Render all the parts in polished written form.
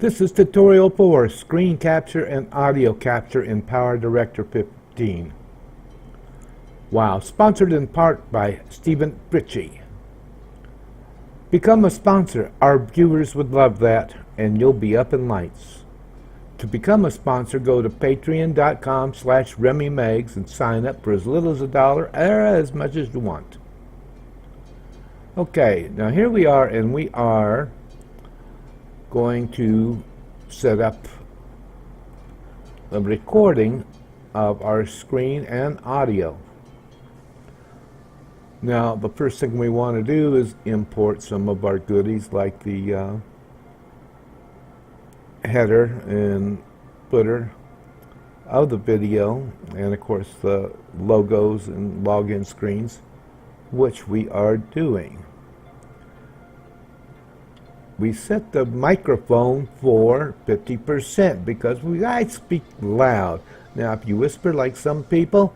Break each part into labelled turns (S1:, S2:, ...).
S1: This is tutorial 4, screen capture and audio capture in PowerDirector 15. Wow, sponsored in part by Stephen Ritchie. Become a sponsor. Our viewers would love that, and you'll be up in lights. To become a sponsor, go to patreon.com/Remmy Meggs and sign up for as little as $1 or as much as you want. Okay, now here we are, and we are going to set up the recording of our screen and audio. Now, the first thing we want to do is import some of our goodies like the header and footer of the video, and of course the logos and login screens, which we are doing. We set the microphone for 50% because I speak loud. Now, if you whisper like some people,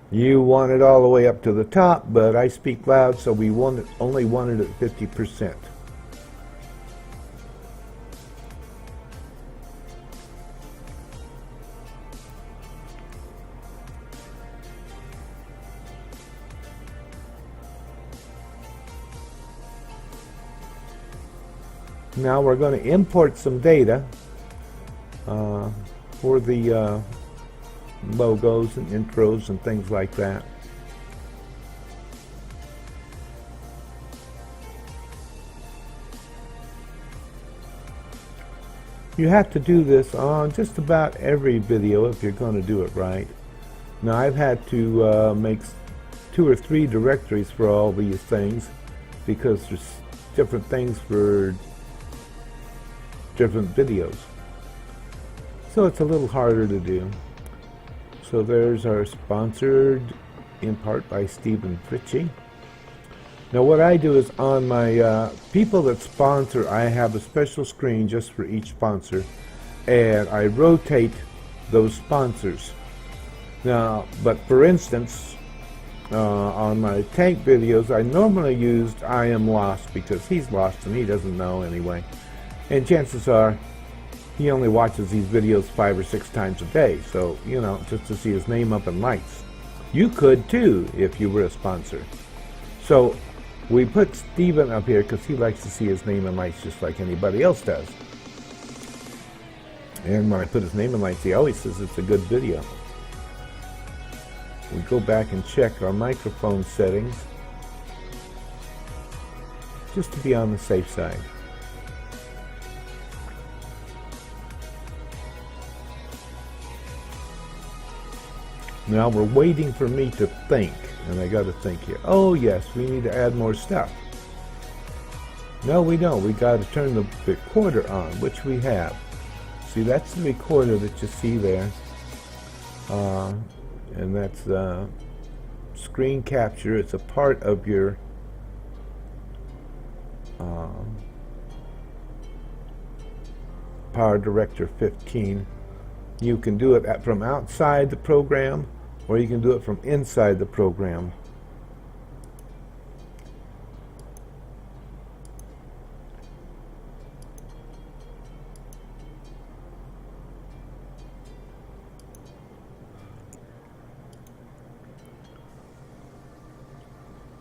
S1: you want it all the way up to the top, but I speak loud, so we only want it at 50%. Now we're going to import some data for the logos and intros and things like that. You have to do this on just about every video if you're going to do it right. Now I've had to make 2 or 3 directories for all these things because there's different things for different videos. So it's a little harder to do. So there's our sponsored in part by Stephen Ritchie. Now what I do is on my people that sponsor, I have a special screen just for each sponsor, and I rotate those sponsors. Now, but for instance, on my tank videos, I normally used I Am Lost because he's lost and he doesn't know anyway. And chances are he only watches these videos 5 or 6 times a day, so, you know, just to see his name up in lights. You could too if you were a sponsor. So we put Steven up here because he likes to see his name in lights just like anybody else does. And when I put his name in lights, he always says it's a good video. We go back and check our microphone settings just to be on the safe side. Now we're waiting for me to think, and I got to think here. Oh yes, we need to add more stuff. No, we don't. We got to turn the recorder on, which we have. See, that's the recorder that you see there, and that's the screen capture. It's a part of your PowerDirector 15. You can do it from outside the program, or you can do it from inside the program.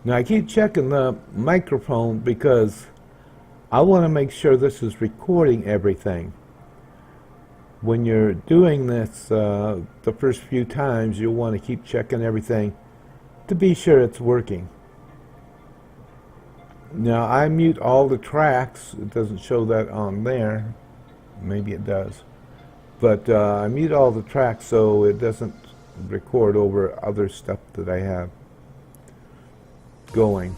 S1: Now I keep checking the microphone because I want to make sure this is recording everything. When you're doing this the first few times, you'll want to keep checking everything to be sure it's working. Now I mute all the tracks. It doesn't show that on there. Maybe it does. But I mute all the tracks so it doesn't record over other stuff that I have going.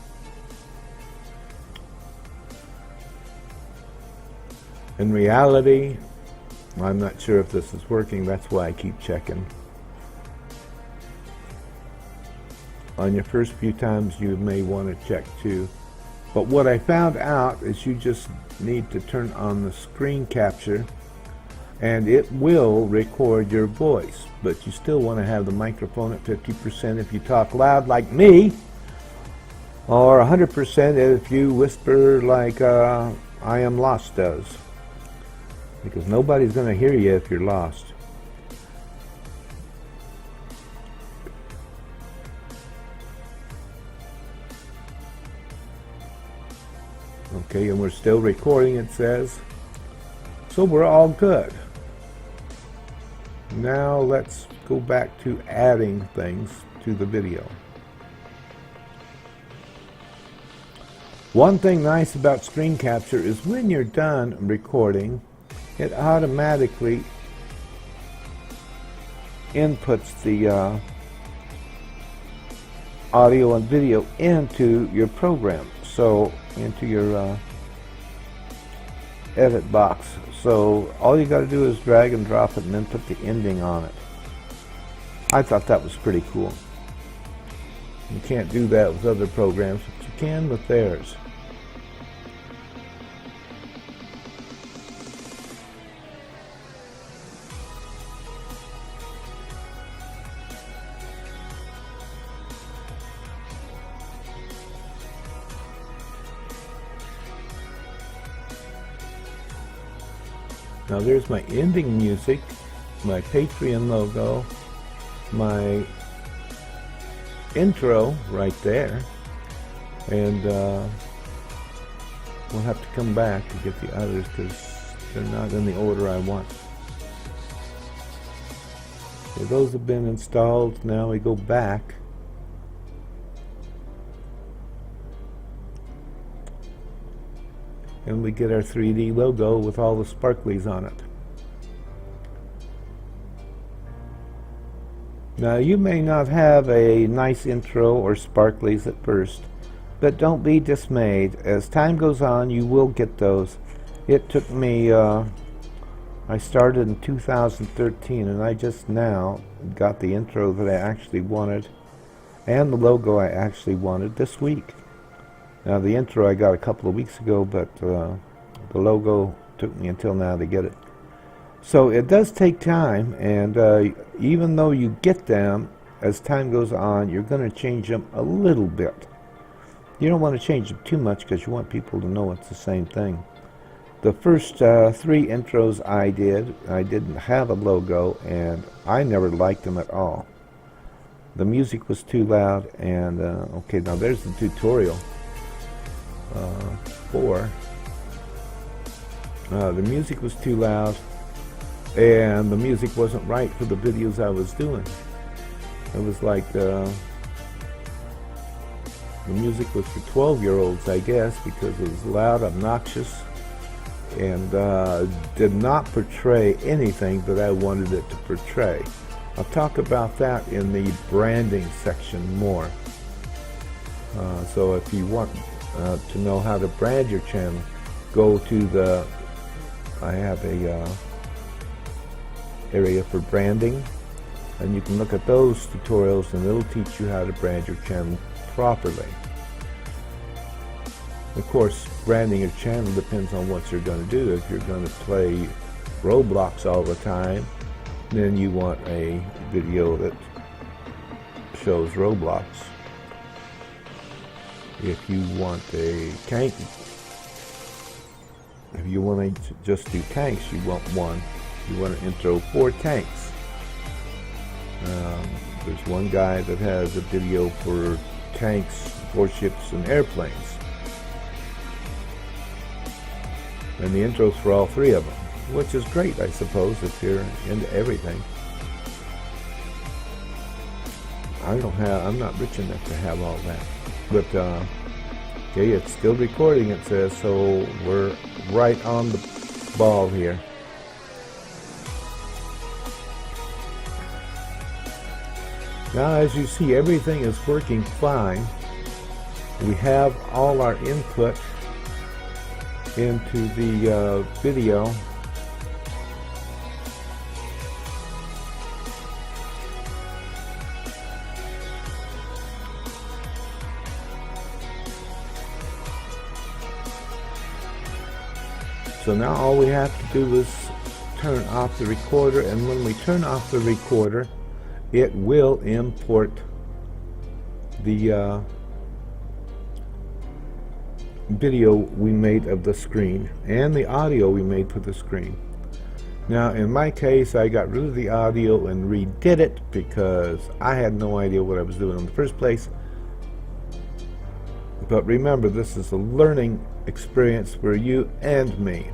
S1: In reality, I'm not sure if this is working, that's why I keep checking. On your first few times you may want to check too. But what I found out is you just need to turn on the screen capture and it will record your voice. But you still want to have the microphone at 50% if you talk loud like me, or 100% if you whisper like I Am Lost does. because nobody's going to hear you if you're lost. Okay, and we're still recording, it says. So we're all good. Now let's go back to adding things to the video. One thing nice about screen capture is when you're done recording, it automatically inputs the audio and video into your program, so into your edit box. So all you got to do is drag and drop it and then put the ending on it. I thought that was pretty cool. You can't do that with other programs, but you can with theirs. Now there's my ending music, my Patreon logo, my intro right there, and we'll have to come back to get the others because they're not in the order I want. So those have been installed. Now we go back. And we get our 3D logo with all the sparklies on it. Now you may not have a nice intro or sparklies at first, but don't be dismayed. As time goes on, you will get those. It took me, I started in 2013, and I just now got the intro that I actually wanted and the logo I actually wanted this week. Now the intro I got a couple of weeks ago, but the logo took me until now to get it. So it does take time, and even though you get them, as time goes on, you're going to change them a little bit. You don't want to change them too much because you want people to know it's the same thing. The first 3 intros I didn't have a logo, and I never liked them at all. The music was too loud, and okay, now there's the tutorial. 4. The music was too loud, and the music wasn't right for the videos I was doing. It was like the music was for 12-year-olds, I guess, because it was loud, obnoxious, and did not portray anything that I wanted it to portray. I'll talk about that in the branding section more. So if you want to know how to brand your channel, go to I have a area for branding, and you can look at those tutorials, and it'll teach you how to brand your channel properly. Of course, branding your channel depends on what you're going to do. If you're going to play Roblox all the time, then you want a video that shows Roblox. If you want a tank, if you want to just do tanks, you want one. You want to intro 4 tanks. There's one guy that has a video for tanks, warships, and airplanes. And the intro's for all 3 of them, which is great, I suppose, if you're into everything. I'm not rich enough to have all that. But okay, it's still recording, it says, so we're right on the ball here. Now, as you see, everything is working fine. We have all our input into the video. So now all we have to do is turn off the recorder, and when we turn off the recorder, it will import the video we made of the screen and the audio we made for the screen. Now, in my case, I got rid of the audio and redid it because I had no idea what I was doing in the first place. But remember, this is a learning experience for you and me.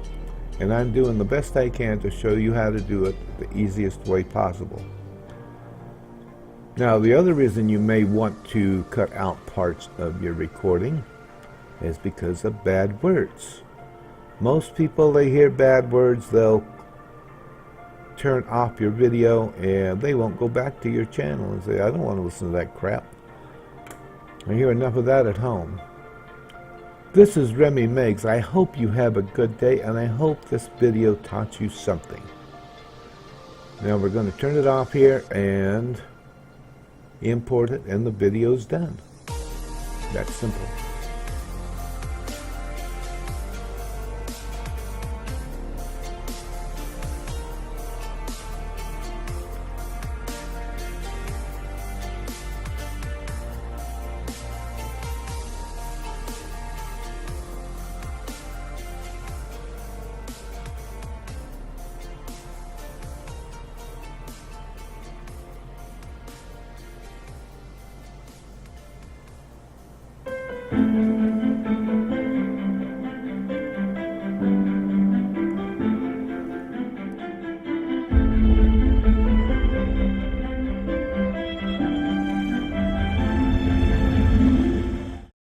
S1: And I'm doing the best I can to show you how to do it the easiest way possible. Now, the other reason you may want to cut out parts of your recording is because of bad words. Most people, they hear bad words, they'll turn off your video and they won't go back to your channel and say, I don't want to listen to that crap. I hear enough of that at home. This is Remmy Meggs. I hope you have a good day, and I hope this video taught you something. Now we're going to turn it off here and import it, and the video's done. That's simple.